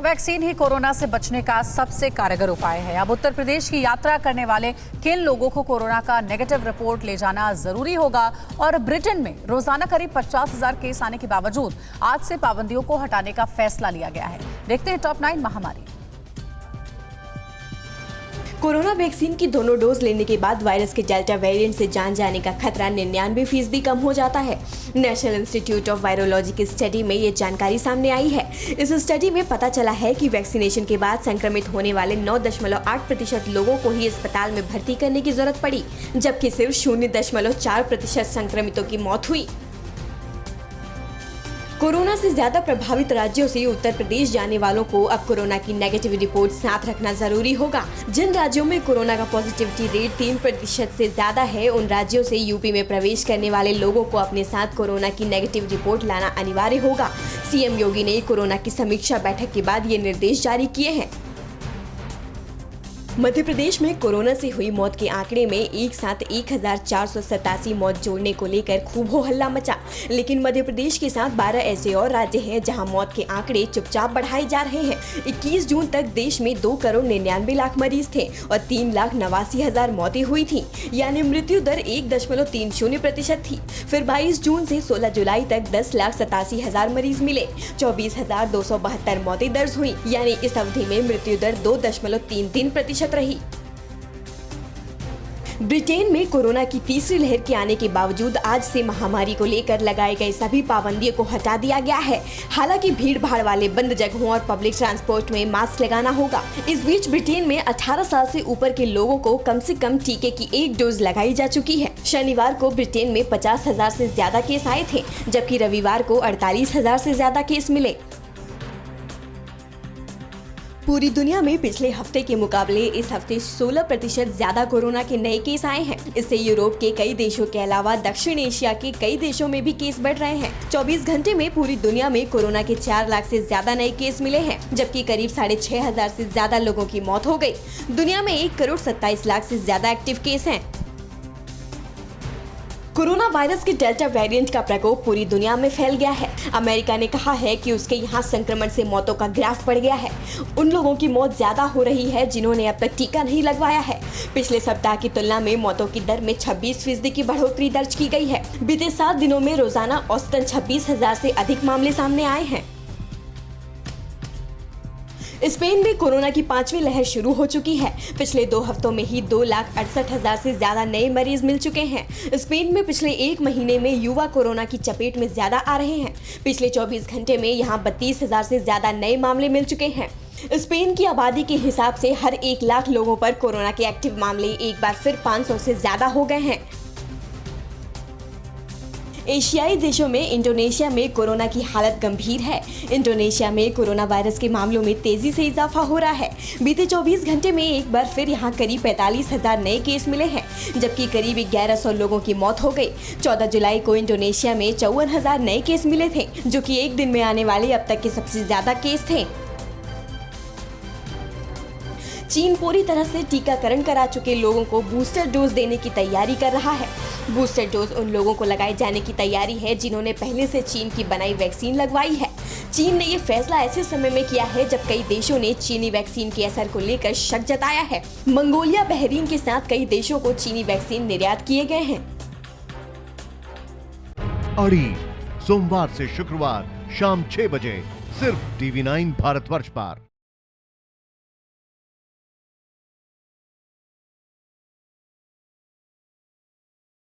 Vaccine ही corona से बचने का सबसे कारगर उपाय है। अब उत्तर प्रदेश की यात्रा करने वाले किन लोगों को कोरोना का नेगेटिव रिपोर्ट ले जाना जरूरी होगा और ब्रिटेन में रोजाना करीब 50,000 केस आने के बावजूद आज से पाबंदियों को हटाने का फैसला लिया गया है। देखते हैं टॉप 9 महामारी। कोरोना वैक्सीन की दोनों डोज लेने के बाद वायरस के डेल्टा वेरिएंट से जान जाने का खतरा 99% कम हो जाता है। नेशनल इंस्टीट्यूट ऑफ वायरोलॉजी की स्टडी में ये जानकारी सामने आई है। इस स्टडी में पता चला है कि वैक्सीनेशन के बाद संक्रमित होने वाले 9.8% लोगों को ही अस्पताल में भर्ती करने की जरूरत पड़ी, जबकि सिर्फ 0.4% संक्रमितों की मौत हुई। कोरोना से ज्यादा प्रभावित राज्यों से उत्तर प्रदेश जाने वालों को अब कोरोना की नेगेटिव रिपोर्ट साथ रखना जरूरी होगा। जिन राज्यों में कोरोना का पॉजिटिविटी रेट 3% से ज्यादा है, उन राज्यों से यूपी में प्रवेश करने वाले लोगों को अपने साथ कोरोना की नेगेटिव रिपोर्ट लाना अनिवार्य होगा। सीएम योगी ने कोरोना की समीक्षा बैठक के बाद ये निर्देश जारी किए हैं। मध्य प्रदेश में कोरोना से हुई मौत के आंकड़े में एक साथ 1487 मौत जोड़ने को लेकर खूब हो हल्ला मचा, लेकिन मध्य प्रदेश के साथ 12 ऐसे और राज्य हैं जहां मौत के आंकड़े चुपचाप बढ़ाए जा रहे हैं। 21 जून तक देश में 2,99,00,000 मरीज थे और 3,82,000 मौतें हुई थी, यानी मृत्यु दर 1.30% थी। फिर 22 जून से 16 जुलाई तक 10,87,000 मरीज मिले, 24,272 मौतें दर्ज हुई, यानी इस अवधि में मृत्यु दर 2.33% रही। ब्रिटेन में कोरोना की तीसरी लहर के आने के बावजूद आज से महामारी को लेकर लगाए गए सभी पाबंदियों को हटा दिया गया है। हालांकि भीड़ भाड़ वाले बंद जगहों और पब्लिक ट्रांसपोर्ट में मास्क लगाना होगा। इस बीच ब्रिटेन में 18 साल से ऊपर के लोगों को कम से कम टीके की एक डोज लगाई जा चुकी है। शनिवार को ब्रिटेन में 50,000 से ज्यादा केस आए थे, जबकि रविवार को 48,000 से ज्यादा केस मिले। पूरी दुनिया में पिछले हफ्ते के मुकाबले इस हफ्ते 16% ज्यादा कोरोना के नए केस आए हैं। इससे यूरोप के कई देशों के अलावा दक्षिण एशिया के कई देशों में भी केस बढ़ रहे हैं। 24 घंटे में पूरी दुनिया में कोरोना के 4 लाख से ज्यादा नए केस मिले हैं, जबकि करीब 6,500 से ज्यादा लोगों की मौत हो गई। दुनिया में 1,27,00,000 से ज्यादा एक्टिव केस हैं। कोरोना वायरस के डेल्टा वेरिएंट का प्रकोप पूरी दुनिया में फैल गया है। अमेरिका ने कहा है कि उसके यहाँ संक्रमण से मौतों का ग्राफ बढ़ गया है। उन लोगों की मौत ज्यादा हो रही है जिन्होंने अब तक टीका नहीं लगवाया है। पिछले सप्ताह की तुलना में मौतों की दर में 26% की बढ़ोतरी दर्ज की गई है। बीते 7 दिनों में रोजाना औसतन 26,000 से अधिक मामले सामने आए हैं। स्पेन में कोरोना की 5वीं लहर शुरू हो चुकी है। पिछले 2 हफ्तों में ही 2,68,000 से ज्यादा नए मरीज मिल चुके हैं। स्पेन में पिछले 1 महीने में युवा कोरोना की चपेट में ज्यादा आ रहे हैं। पिछले 24 घंटे में यहां 32,000 से ज्यादा नए मामले मिल चुके हैं। स्पेन की आबादी के हिसाब से हर 1 लाख लोगों पर कोरोना के एक्टिव मामले एक बार फिर 500 से ज्यादा हो गए हैं। एशियाई देशों में इंडोनेशिया में कोरोना की हालत गंभीर है। इंडोनेशिया में कोरोना वायरस के मामलों में तेजी से इजाफा हो रहा है। बीते 24 घंटे में एक बार फिर यहां करीब 45,000 नए केस मिले हैं, जबकि करीब 1,100 लोगों की मौत हो गई। 14 जुलाई को इंडोनेशिया में 54,000 नए केस मिले थे, जो कि एक दिन में आने वाले अब तक के सबसे ज्यादा केस थे। चीन पूरी तरह से टीकाकरण करा चुके लोगों को बूस्टर डोज देने की तैयारी कर रहा है। बूस्टर डोज उन लोगों को लगाए जाने की तैयारी है जिन्होंने पहले से चीन की बनाई वैक्सीन लगवाई है। चीन ने ये फैसला ऐसे समय में किया है जब कई देशों ने चीनी वैक्सीन के असर को लेकर शक जताया है। मंगोलिया, बहरीन के साथ कई देशों को चीनी वैक्सीन निर्यात किए गए हैं। अड़ी सोमवार से शुक्रवार शाम 6 बजे सिर्फ TV9 भारतवर्ष पर।